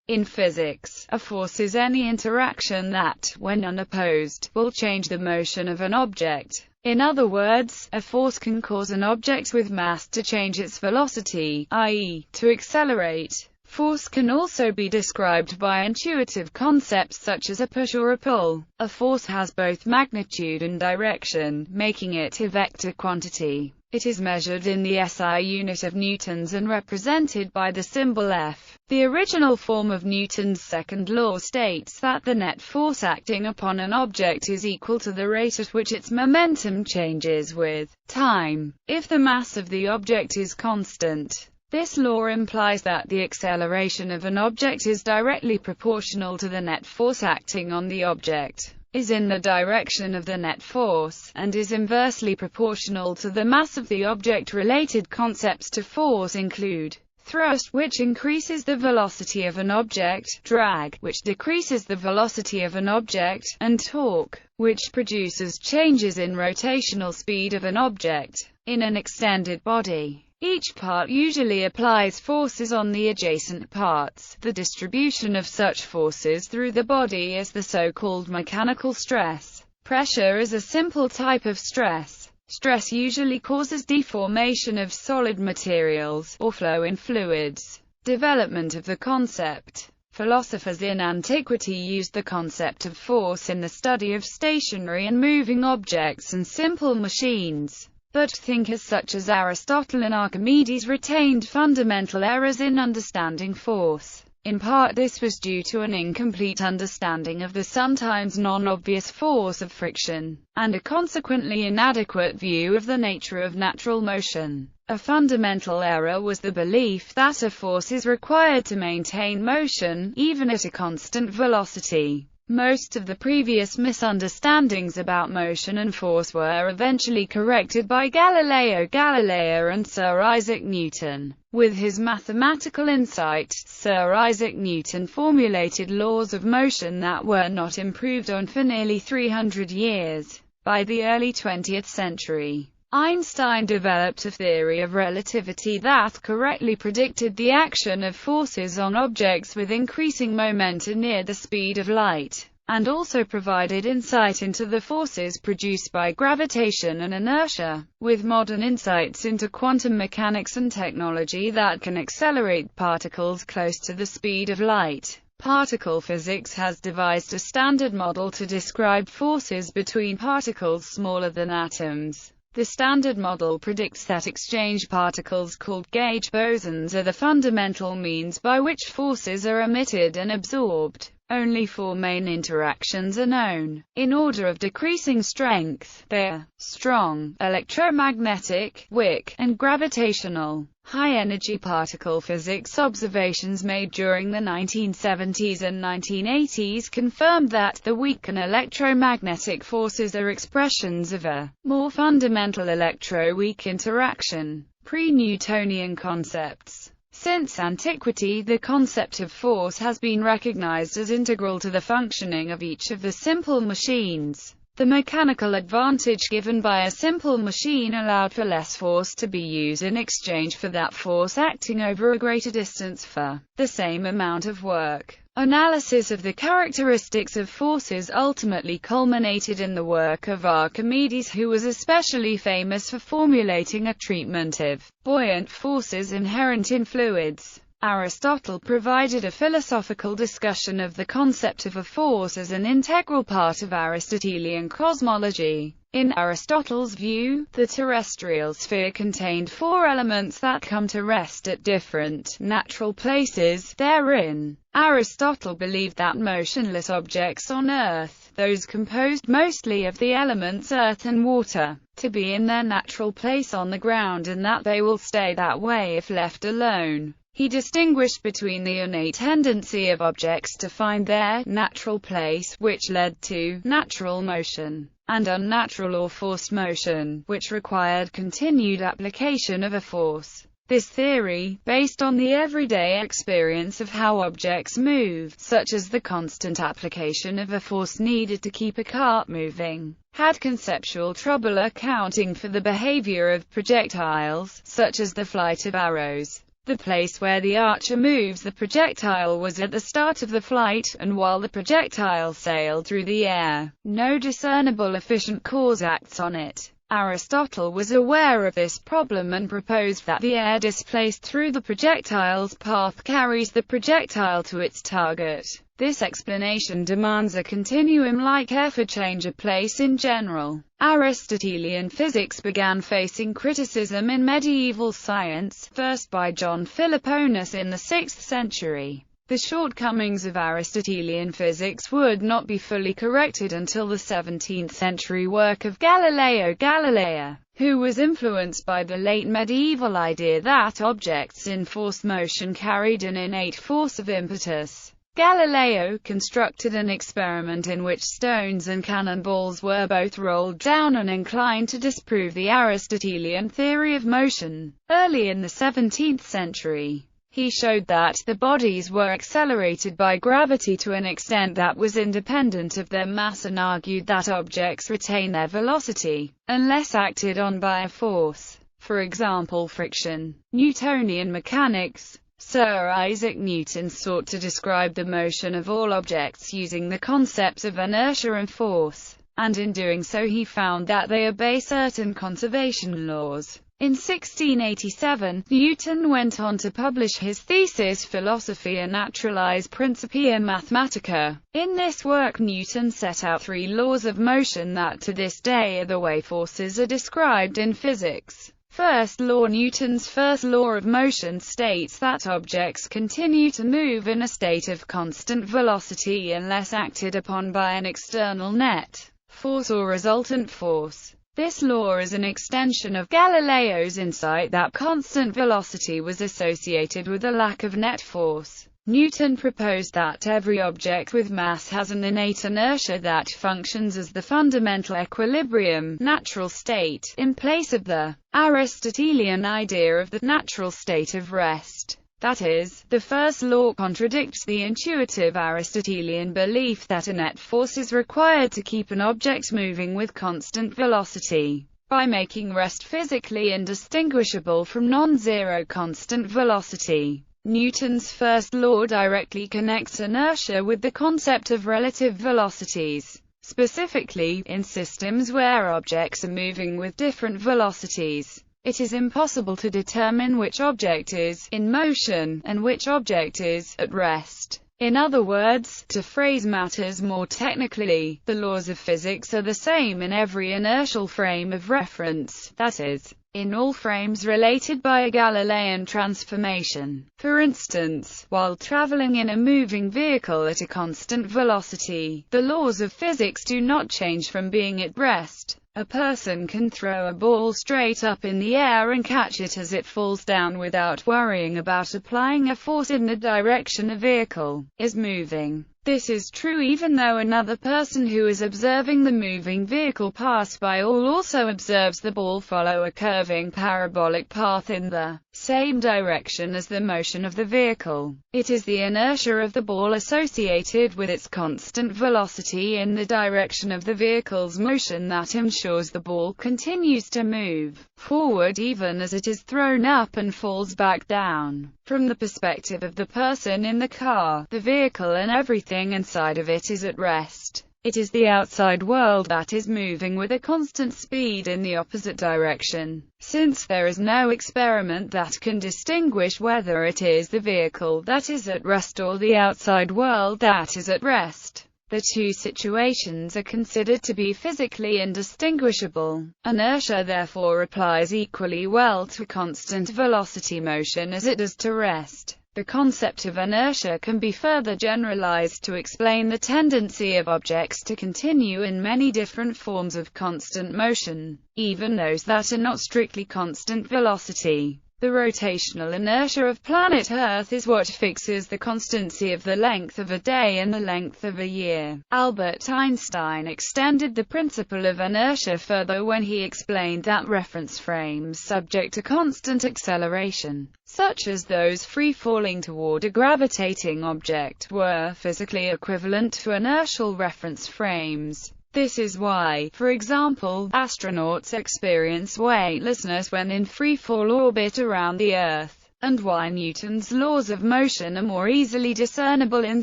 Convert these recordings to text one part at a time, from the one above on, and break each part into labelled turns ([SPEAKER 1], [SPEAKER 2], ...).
[SPEAKER 1] In physics, a force is any interaction that, when unopposed, will change the motion of an object. In other words, a force can cause an object with mass to change its velocity, i.e., to accelerate. Force can also be described by intuitive concepts such as a push or a pull. A force has both magnitude and direction, making it a vector quantity. It is measured in the SI unit of newtons and represented by the symbol F. The original form of Newton's second law states that the net force acting upon an object is equal to the rate at which its momentum changes with time, if the mass of the object is constant. This law implies that the acceleration of an object is directly proportional to the net force acting on the object, is in the direction of the net force, and is inversely proportional to the mass of the object. Related concepts to force include thrust, which increases the velocity of an object, drag, which decreases the velocity of an object, and torque, which produces changes in rotational speed of an object. In an extended body, each part usually applies forces on the adjacent parts. The distribution of such forces through the body is the so-called mechanical stress. Pressure is a simple type of stress. Stress usually causes deformation of solid materials, or flow in fluids. Development of the concept. Philosophers in antiquity used the concept of force in the study of stationary and moving objects and simple machines. But thinkers such as Aristotle and Archimedes retained fundamental errors in understanding force. In part this was due to an incomplete understanding of the sometimes non-obvious force of friction, and a consequently inadequate view of the nature of natural motion. A fundamental error was the belief that a force is required to maintain motion, even at a constant velocity. Most of the previous misunderstandings about motion and force were eventually corrected by Galileo Galilei and Sir Isaac Newton. With his mathematical insight, Sir Isaac Newton formulated laws of motion that were not improved on for nearly 300 years. By the early 20th century, Einstein developed a theory of relativity that correctly predicted the action of forces on objects with increasing momentum near the speed of light, and also provided insight into the forces produced by gravitation and inertia. With modern insights into quantum mechanics and technology that can accelerate particles close to the speed of light, particle physics has devised a standard model to describe forces between particles smaller than atoms. The standard model predicts that exchange particles called gauge bosons are the fundamental means by which forces are emitted and absorbed. Only four main interactions are known, in order of decreasing strength. They are strong, electromagnetic, weak, and gravitational. High-energy particle physics observations made during the 1970s and 1980s confirmed that the weak and electromagnetic forces are expressions of a more fundamental electro-weak interaction. Pre-Newtonian concepts. Since antiquity, the concept of force has been recognized as integral to the functioning of each of the simple machines. The mechanical advantage given by a simple machine allowed for less force to be used in exchange for that force acting over a greater distance for the same amount of work. Analysis of the characteristics of forces ultimately culminated in the work of Archimedes, who was especially famous for formulating a treatment of buoyant forces inherent in fluids. Aristotle provided a philosophical discussion of the concept of a force as an integral part of Aristotelian cosmology. In Aristotle's view, the terrestrial sphere contained four elements that come to rest at different natural places therein. Aristotle believed that motionless objects on Earth, those composed mostly of the elements earth and water, to be in their natural place on the ground, and that they will stay that way if left alone. He distinguished between the innate tendency of objects to find their natural place, which led to natural motion, and unnatural or forced motion, which required continued application of a force. This theory, based on the everyday experience of how objects move, such as the constant application of a force needed to keep a cart moving, had conceptual trouble accounting for the behavior of projectiles, such as the flight of arrows. The place where the archer moves the projectile was at the start of the flight, and while the projectile sailed through the air, no discernible efficient cause acts on it. Aristotle was aware of this problem and proposed that the air displaced through the projectile's path carries the projectile to its target. This explanation demands a continuum-like air for change of place in general. Aristotelian physics began facing criticism in medieval science, first by John Philoponus in the 6th century. The shortcomings of Aristotelian physics would not be fully corrected until the 17th century work of Galileo Galilei, who was influenced by the late medieval idea that objects in forced motion carried an innate force of impetus. Galileo constructed an experiment in which stones and cannonballs were both rolled down and inclined to disprove the Aristotelian theory of motion. Early in the 17th century, he showed that the bodies were accelerated by gravity to an extent that was independent of their mass and argued that objects retain their velocity, unless acted on by a force, for example friction. Newtonian Mechanics. Sir Isaac Newton sought to describe the motion of all objects using the concepts of inertia and force, and in doing so he found that they obey certain conservation laws. In 1687, Newton went on to publish his thesis Philosophia Naturalis Principia Mathematica. In this work Newton set out 3 laws of motion that to this day are the way forces are described in physics. First law. Newton's first law of motion states that objects continue to move in a state of constant velocity unless acted upon by an external net force or resultant force. This law is an extension of Galileo's insight that constant velocity was associated with a lack of net force. Newton proposed that every object with mass has an innate inertia that functions as the fundamental equilibrium, natural state, in place of the Aristotelian idea of the natural state of rest. That is, the first law contradicts the intuitive Aristotelian belief that a net force is required to keep an object moving with constant velocity. By making rest physically indistinguishable from non-zero constant velocity, Newton's first law directly connects inertia with the concept of relative velocities. Specifically, in systems where objects are moving with different velocities, it is impossible to determine which object is in motion, and which object is at rest. In other words, to phrase matters more technically, the laws of physics are the same in every inertial frame of reference, that is, in all frames related by a Galilean transformation. For instance, while traveling in a moving vehicle at a constant velocity, the laws of physics do not change from being at rest. A person can throw a ball straight up in the air and catch it as it falls down without worrying about applying a force in the direction a vehicle is moving. This is true even though another person who is observing the moving vehicle pass by also observes the ball follow a curving parabolic path in the same direction as the motion of the vehicle. It is the inertia of the ball associated with its constant velocity in the direction of the vehicle's motion that ensures the ball continues to move forward even as it is thrown up and falls back down. From the perspective of the person in the car, the vehicle and everything inside of it is at rest. It is the outside world that is moving with a constant speed in the opposite direction. Since there is no experiment that can distinguish whether it is the vehicle that is at rest or the outside world that is at rest, the two situations are considered to be physically indistinguishable. Inertia therefore applies equally well to constant velocity motion as it does to rest. The concept of inertia can be further generalized to explain the tendency of objects to continue in many different forms of constant motion, even those that are not strictly constant velocity. The rotational inertia of planet Earth is what fixes the constancy of the length of a day and the length of a year. Albert Einstein extended the principle of inertia further when he explained that reference frames subject to constant acceleration, such as those free-falling toward a gravitating object, were physically equivalent to inertial reference frames. This is why, for example, astronauts experience weightlessness when in free-fall orbit around the Earth. and why Newton's laws of motion are more easily discernible in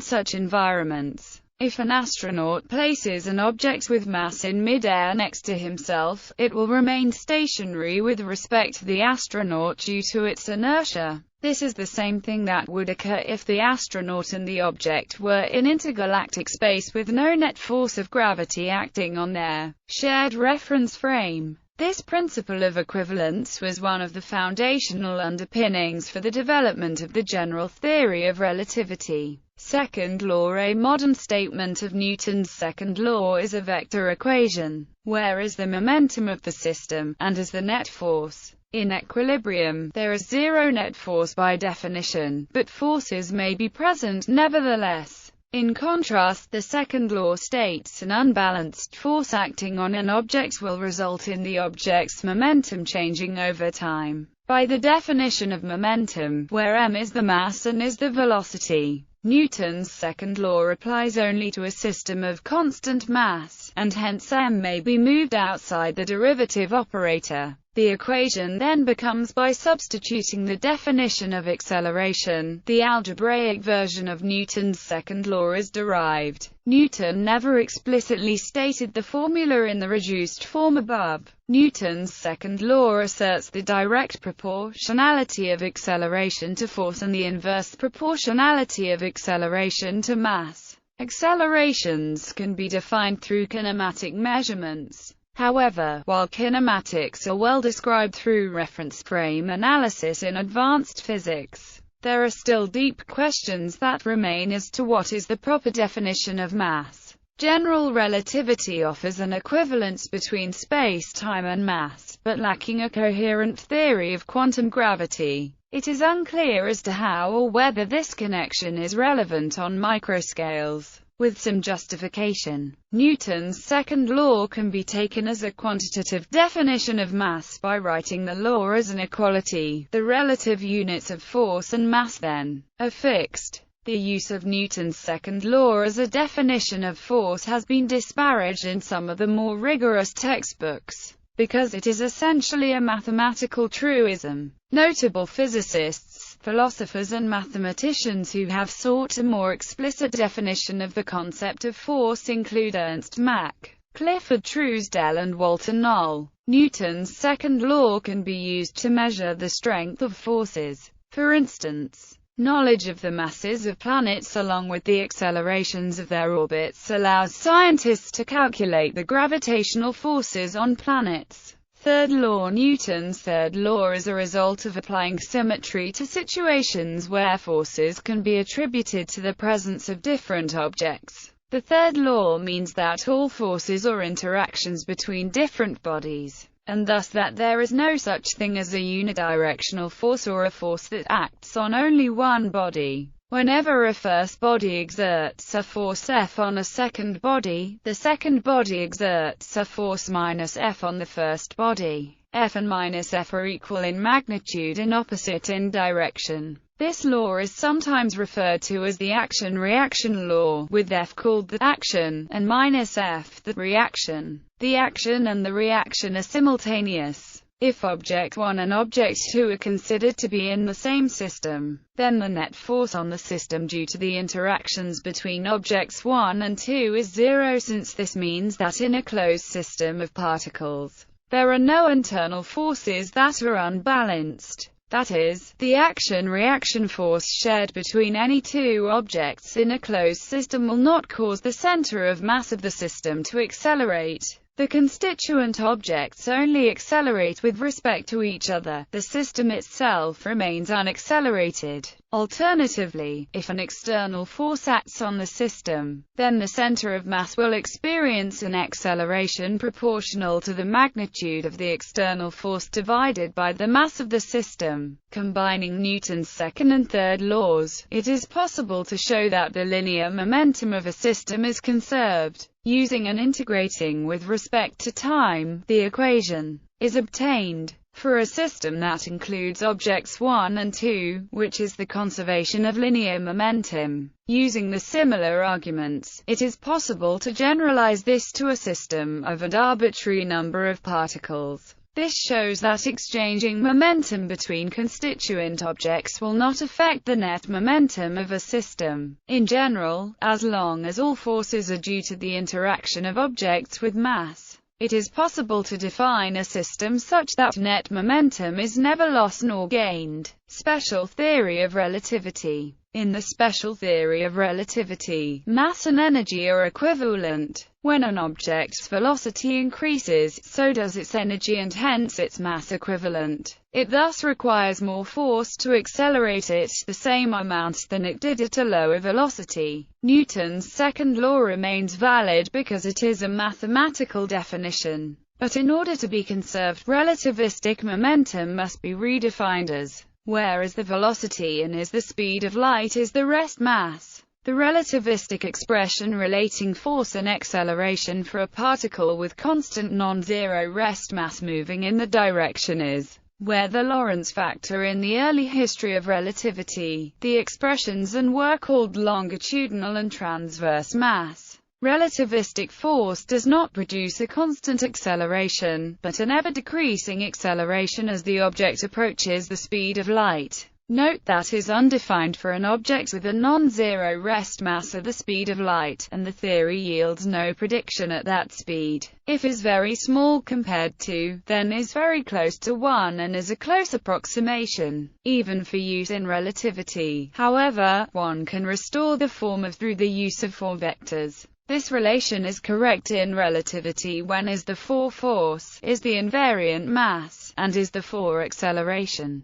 [SPEAKER 1] such environments. If an astronaut places an object with mass in mid-air next to himself, it will remain stationary with respect to the astronaut due to its inertia. This is the same thing that would occur if the astronaut and the object were in intergalactic space with no net force of gravity acting on their shared reference frame. This principle of equivalence was one of the foundational underpinnings for the development of the general theory of relativity. Second law. A modern statement of Newton's second law is a vector equation, where is the momentum of the system, and is the net force. In equilibrium, there is zero net force by definition, but forces may be present nevertheless. In contrast, the second law states an unbalanced force acting on an object will result in the object's momentum changing over time. By the definition of momentum, where m is the mass and is the velocity, Newton's second law applies only to a system of constant mass, and hence m may be moved outside the derivative operator. The equation then becomes, by substituting the definition of acceleration, the algebraic version of Newton's second law is derived. Newton never explicitly stated the formula in the reduced form above. Newton's second law asserts the direct proportionality of acceleration to force and the inverse proportionality of acceleration to mass. Accelerations can be defined through kinematic measurements. However, while kinematics are well described through reference frame analysis in advanced physics, there are still deep questions that remain as to what is the proper definition of mass. General relativity offers an equivalence between space-time and mass, but lacking a coherent theory of quantum gravity. It is unclear as to how or whether this connection is relevant on microscales. With some justification, Newton's second law can be taken as a quantitative definition of mass by writing the law as an equality. The relative units of force and mass then are fixed. The use of Newton's second law as a definition of force has been disparaged in some of the more rigorous textbooks, because it is essentially a mathematical truism. Notable physicists, philosophers and mathematicians who have sought a more explicit definition of the concept of force include Ernst Mach, Clifford Truesdell and Walter Knoll. Newton's second law can be used to measure the strength of forces. For instance, knowledge of the masses of planets along with the accelerations of their orbits allows scientists to calculate the gravitational forces on planets. Third law. Newton's third law is a result of applying symmetry to situations where forces can be attributed to the presence of different objects. The third law means that all forces or interactions between different bodies, and thus that there is no such thing as a unidirectional force or a force that acts on only one body. Whenever a first body exerts a force F on a second body, the second body exerts a force minus F on the first body. F and minus F are equal in magnitude and opposite in direction. This law is sometimes referred to as the action-reaction law, with F called the action, and minus F the reaction. The action and the reaction are simultaneous. If object 1 and object 2 are considered to be in the same system, then the net force on the system due to the interactions between objects 1 and 2 is zero, since this means that in a closed system of particles, there are no internal forces that are unbalanced. That is, the action-reaction force shared between any two objects in a closed system will not cause the center of mass of the system to accelerate. The constituent objects only accelerate with respect to each other. The system itself remains unaccelerated. Alternatively, if an external force acts on the system, then the center of mass will experience an acceleration proportional to the magnitude of the external force divided by the mass of the system. Combining Newton's second and third laws, it is possible to show that the linear momentum of a system is conserved. Using and integrating with respect to time, the equation is obtained for a system that includes objects 1 and 2, which is the conservation of linear momentum. Using the similar arguments, it is possible to generalize this to a system of an arbitrary number of particles. This shows that exchanging momentum between constituent objects will not affect the net momentum of a system. In general, as long as all forces are due to the interaction of objects with mass, it is possible to define a system such that net momentum is never lost nor gained. Special theory of relativity. In the special theory of relativity, mass and energy are equivalent. When an object's velocity increases, so does its energy and hence its mass equivalent. It thus requires more force to accelerate it the same amount than it did at a lower velocity. Newton's second law remains valid because it is a mathematical definition. But in order to be conserved, relativistic momentum must be redefined as where is the velocity and is the speed of light is the rest mass. The relativistic expression relating force and acceleration for a particle with constant non-zero rest mass moving in the direction is where the Lorentz factor. In the early history of relativity, the expressions and were called longitudinal and transverse mass. Relativistic force does not produce a constant acceleration, but an ever-decreasing acceleration as the object approaches the speed of light. Note that is undefined for an object with a non-zero rest mass at the speed of light, and the theory yields no prediction at that speed. If is very small compared to, then is very close to 1 and is a close approximation. Even for use in relativity, however, one can restore the form of through the use of four vectors. This relation is correct in relativity when is the for force, is the invariant mass, and is the for acceleration.